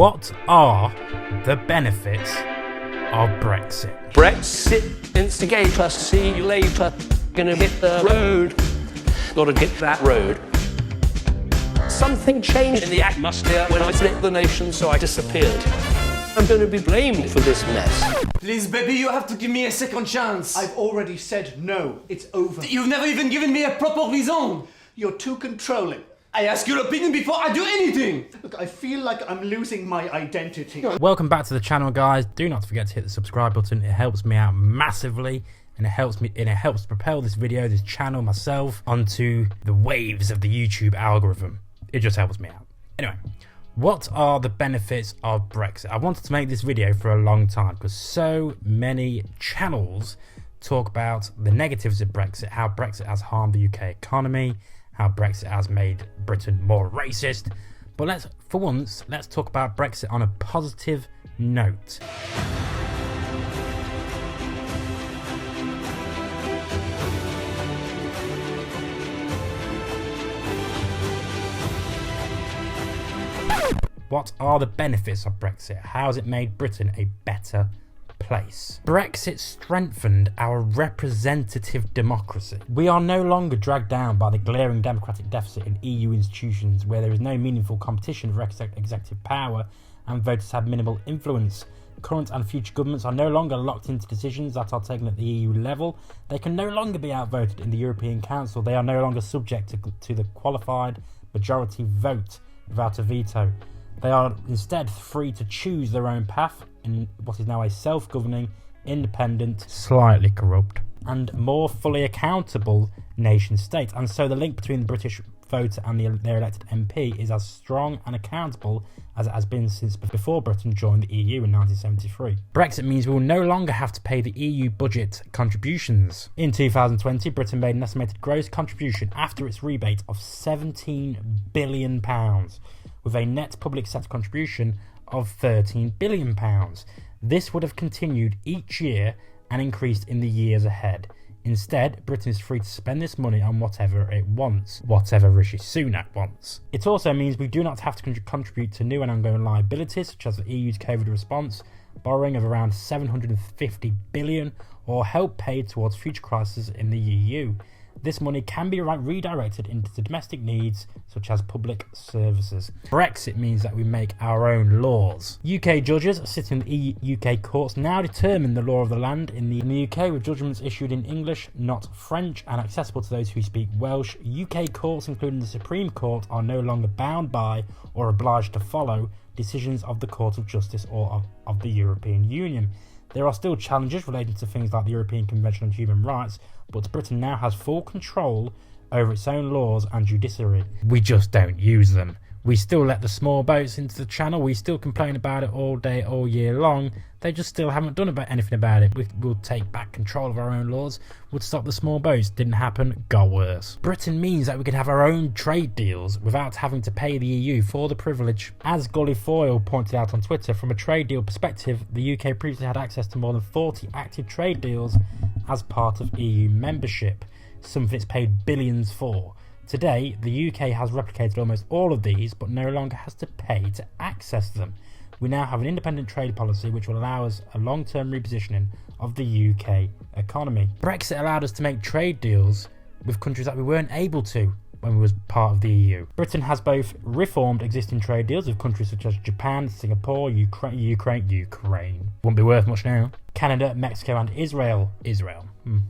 What are the benefits of Brexit? Brexit instigator, see you later. Gonna hit the road. Gotta hit that road. Something changed in the atmosphere when I split the nation, so I disappeared. I'm gonna be blamed for this mess. Please, baby, you have to give me a second chance. I've already said no. It's over. You've never even given me a proper reason. You're too controlling. I ask your opinion before I do anything. Look, I feel like I'm losing my identity. Welcome back to the channel, guys. Do not forget to hit the subscribe button. It helps me out massively, and it helps propel this video, this channel, myself onto the waves of the YouTube algorithm. It just helps me out. Anyway, what are the benefits of Brexit? I wanted to make this video for a long time because so many channels talk about the negatives of Brexit, how Brexit has harmed the UK economy, how Brexit has made Britain more racist. But let's talk about Brexit on a positive note. What are the benefits of Brexit? How has it made Britain a better place? Brexit strengthened our representative democracy. We are no longer dragged down by the glaring democratic deficit in EU institutions where there is no meaningful competition for executive power and voters have minimal influence. Current and future governments are no longer locked into decisions that are taken at the EU level. They can no longer be outvoted in the European Council. They are no longer subject to the qualified majority vote without a veto. They are instead free to choose their own path in what is now a self-governing, independent, slightly corrupt, and more fully accountable nation state. And so the link between the British voter and their elected MP is as strong and accountable as it has been since before Britain joined the EU in 1973. Brexit means we will no longer have to pay the EU budget contributions. In 2020, Britain made an estimated gross contribution after its rebate of £17 billion, with a net public sector contribution of £13 billion. This would have continued each year and increased in the years ahead. Instead, Britain is free to spend this money on whatever it wants, whatever Rishi Sunak wants. It also means we do not have to contribute to new and ongoing liabilities, such as the EU's COVID response, borrowing of around £750 billion, or help paid towards future crises in the EU. This money can be redirected into the domestic needs, such as public services. Brexit means that we make our own laws. UK judges sitting in the UK courts now determine the law of the land in the UK, with judgments issued in English, not French, and accessible to those who speak Welsh. UK courts, including the Supreme Court, are no longer bound by or obliged to follow decisions of the Court of Justice or of the European Union. There are still challenges relating to things like the European Convention on Human Rights, but Britain now has full control over its own laws and judiciary. We just don't use them. We still let the small boats into the channel. We still complain about it all day, all year long. They just still haven't done anything about it. We'll take back control of our own laws. We'll stop the small boats. Didn't happen, got worse. Britain means that we can have our own trade deals without having to pay the EU for the privilege. As Gully Foyle pointed out on Twitter, from a trade deal perspective, the UK previously had access to more than 40 active trade deals as part of EU membership, something it's paid billions for. Today, the UK has replicated almost all of these, but no longer has to pay to access them. We now have an independent trade policy which will allow us a long-term repositioning of the UK economy. Brexit allowed us to make trade deals with countries that we weren't able to when we was part of the EU. Britain has both reformed existing trade deals with countries such as Japan, Singapore, Ukraine, wouldn't be worth much now, Canada, Mexico and Israel,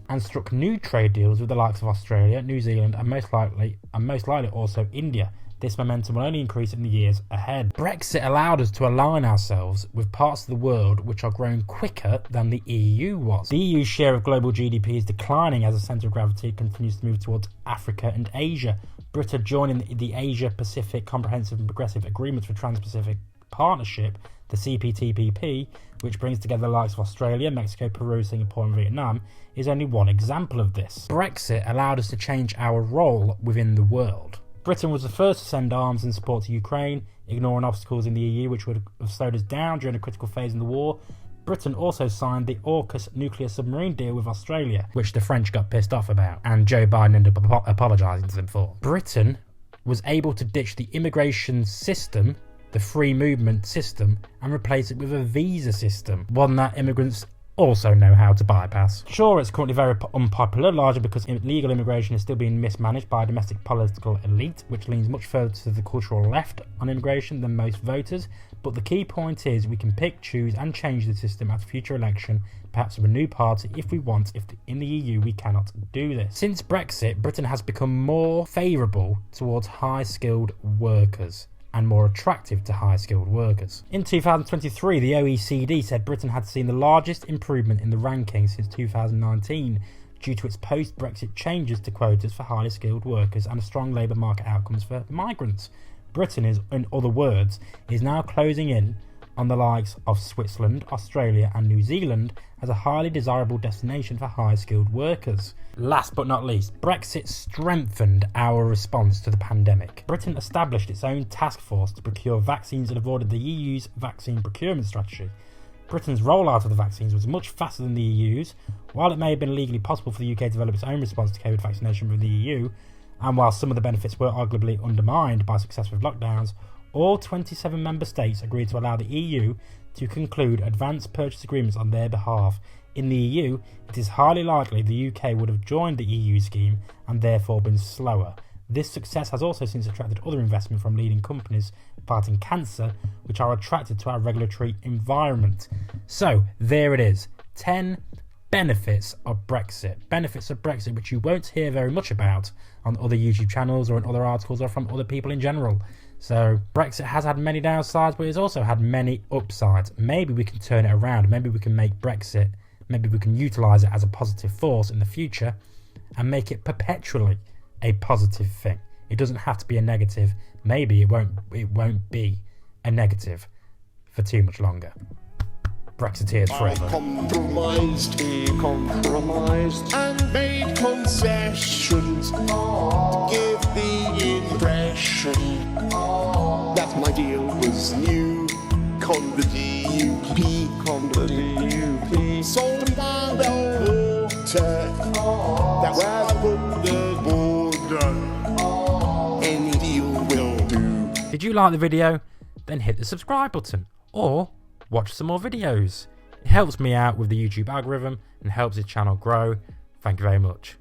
and struck new trade deals with the likes of Australia, New Zealand and most likely also India. This momentum will only increase in the years ahead. Brexit allowed us to align ourselves with parts of the world which are growing quicker than the EU was. The EU's share of global GDP is declining as the centre of gravity continues to move towards Africa and Asia. Britain joining the Asia-Pacific Comprehensive and Progressive Agreements for Trans-Pacific Partnership, the CPTPP, which brings together the likes of Australia, Mexico, Peru, Singapore and Vietnam, is only one example of this. Brexit allowed us to change our role within the world. Britain was the first to send arms in support to Ukraine, ignoring obstacles in the EU which would have slowed us down during a critical phase in the war. Britain also signed the AUKUS nuclear submarine deal with Australia, which the French got pissed off about, and Joe Biden ended up apologising to them for. Britain was able to ditch the immigration system the free movement system and replace it with a visa system, one that immigrants also know how to bypass. Sure, it's currently very unpopular, largely because illegal immigration is still being mismanaged by a domestic political elite, which leans much further to the cultural left on immigration than most voters, but the key point is we can pick, choose and change the system at a future election, perhaps with a new party if we want. In the EU we cannot do this. Since Brexit, Britain has become more favourable towards high-skilled workers and more attractive to high-skilled workers. In 2023, the OECD said Britain had seen the largest improvement in the ranking since 2019 due to its post-Brexit changes to quotas for highly skilled workers and strong labour market outcomes for migrants. Britain is, in other words, is now closing in on the likes of Switzerland, Australia and New Zealand as a highly desirable destination for high-skilled workers. Last but not least, Brexit strengthened our response to the pandemic. Britain established its own task force to procure vaccines and avoided the EU's vaccine procurement strategy. Britain's rollout of the vaccines was much faster than the EU's. While it may have been legally possible for the UK to develop its own response to COVID vaccination with the EU, and while some of the benefits were arguably undermined by successive lockdowns, all 27 member states agreed to allow the EU to conclude advanced purchase agreements on their behalf. In the EU, it is highly likely the UK would have joined the EU scheme and therefore been slower. This success has also since attracted other investment from leading companies fighting cancer, which are attracted to our regulatory environment. So, there it is. 10 benefits of Brexit. Benefits of Brexit which you won't hear very much about on other YouTube channels or in other articles or from other people in general. So Brexit has had many downsides, but it's also had many upsides. Maybe we can turn it around. Maybe we can make Brexit, maybe we can utilise it as a positive force in the future and make it perpetually a positive thing. It doesn't have to be a negative. Maybe it won't be a negative for too much longer. Brexiteers forever. He compromised and made concessions to give the impression that my deal was new. Con the DUP, sold down the water. That's where I put the border. Any deal will do. Did you like the video? Then hit the subscribe button or watch some more videos. It helps me out with the YouTube algorithm and helps the channel grow. Thank you very much.